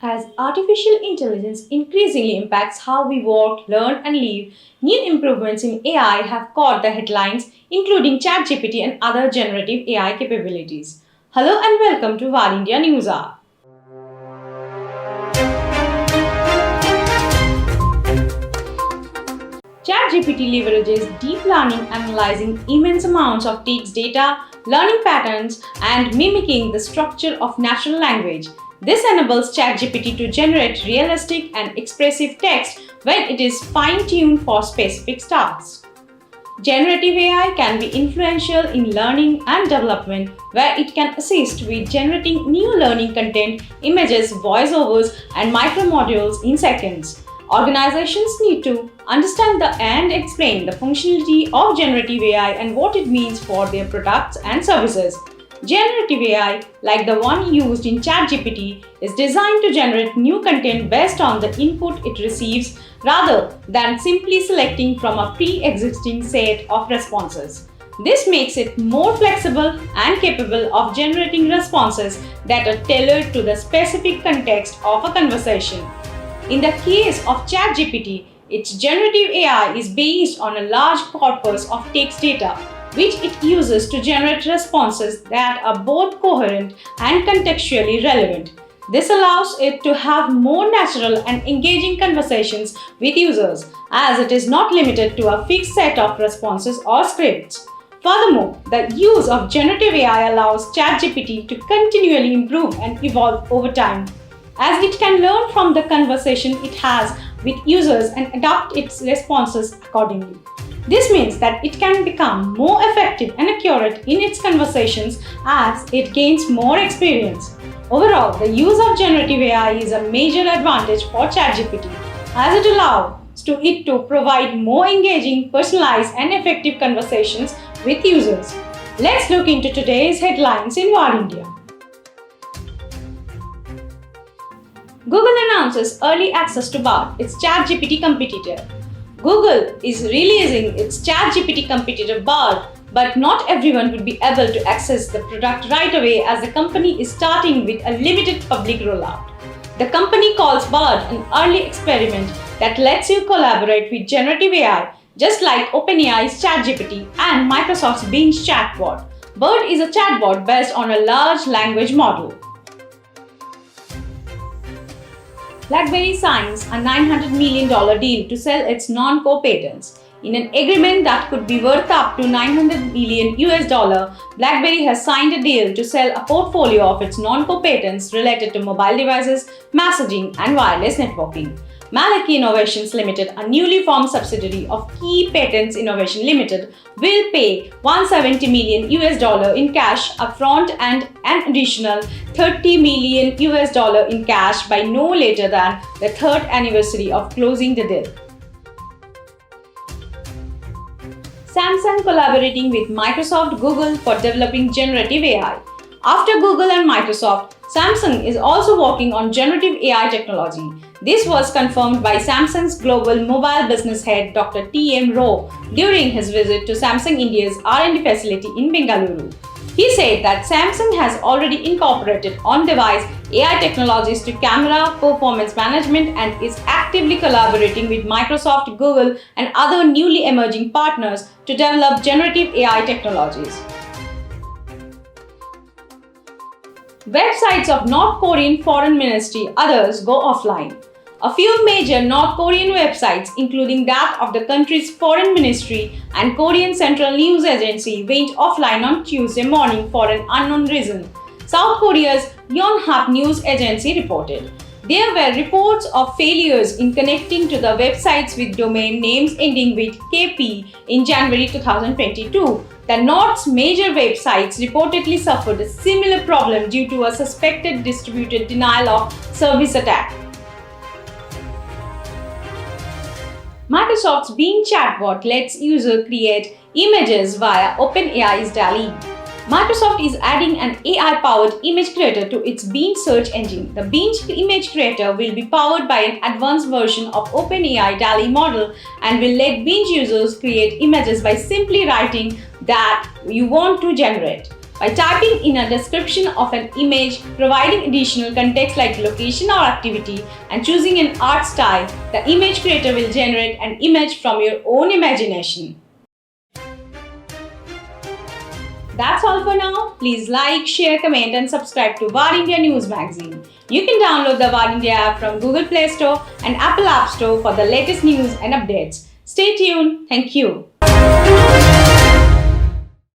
As artificial intelligence increasingly impacts how we work, learn, and live, new improvements in AI have caught the headlines, including ChatGPT and other generative AI capabilities. Hello and welcome to Varindia News Hour. ChatGPT leverages deep learning, analyzing immense amounts of text data, learning patterns, and mimicking the structure of natural language. This enables ChatGPT to generate realistic and expressive text when it is fine-tuned for specific tasks. Generative AI can be influential in learning and development, where it can assist with generating new learning content, images, voiceovers, and micromodules in seconds. Organizations need to understand and explain the functionality of generative AI and what it means for their products and services. Generative AI, like the one used in ChatGPT, is designed to generate new content based on the input it receives rather than simply selecting from a pre-existing set of responses. This makes it more flexible and capable of generating responses that are tailored to the specific context of a conversation. In the case of ChatGPT, its generative AI is based on a large corpus of text data, which it uses to generate responses that are both coherent and contextually relevant. This allows it to have more natural and engaging conversations with users, as it is not limited to a fixed set of responses or scripts. Furthermore, the use of generative AI allows ChatGPT to continually improve and evolve over time, as it can learn from the conversation it has with users and adapt its responses accordingly. This means that it can become more effective and accurate in its conversations as it gains more experience. Overall, the use of generative AI is a major advantage for ChatGPT, as it allows it to provide more engaging, personalized, and effective conversations with users. Let's look into today's headlines in Varindia. Google announces early access to Bard, its ChatGPT competitor. Google is releasing its ChatGPT competitor Bard, but not everyone will be able to access the product right away, as the company is starting with a limited public rollout. The company calls Bard an early experiment that lets you collaborate with generative AI, just like OpenAI's ChatGPT and Microsoft's Bing's chatbot. Bard is a chatbot based on a large language model. BlackBerry signs a $900 million deal to sell its non-core patents. In an agreement that could be worth up to $900 million, BlackBerry has signed a deal to sell a portfolio of its non-core patents related to mobile devices, messaging, and wireless networking. Mimicking Innovations Limited, a newly formed subsidiary of Key Patents Innovation Limited, will pay $170 million in cash upfront and an additional $30 million in cash by no later than the third anniversary of closing the deal. Samsung collaborating with Microsoft Google for developing generative AI. After Google and Microsoft, Samsung is also working on generative AI technology. This was confirmed by Samsung's global mobile business head Dr. T.M. Rao during his visit to Samsung India's R&D facility in Bengaluru. He said that Samsung has already incorporated on-device AI technologies to camera performance management and is actively collaborating with Microsoft, Google, and other newly emerging partners to develop generative AI technologies. Websites of North Korean Foreign Ministry, others go offline. A few major North Korean websites, including that of the country's foreign ministry and Korean Central News Agency, went offline on Tuesday morning for an unknown reason, South Korea's Yonhap News Agency reported. There were reports of failures in connecting to the websites with domain names ending with KP in January 2022. The North's major websites reportedly suffered a similar problem due to a suspected distributed denial of service attack. Microsoft's Bing chatbot lets users create images via OpenAI's DALL-E. Microsoft is adding an AI-powered image creator to its Bing search engine. The Bing image creator will be powered by an advanced version of OpenAI DALL-E model and will let Bing users create images by simply writing that you want to generate. By typing in a description of an image, providing additional context like location or activity, and choosing an art style, the image creator will generate an image from your own imagination. That's all for now. Please like, share, comment, and subscribe to Varindia News Magazine. You can download the Varindia app from Google Play Store and Apple App Store for the latest news and updates. Stay tuned. Thank you.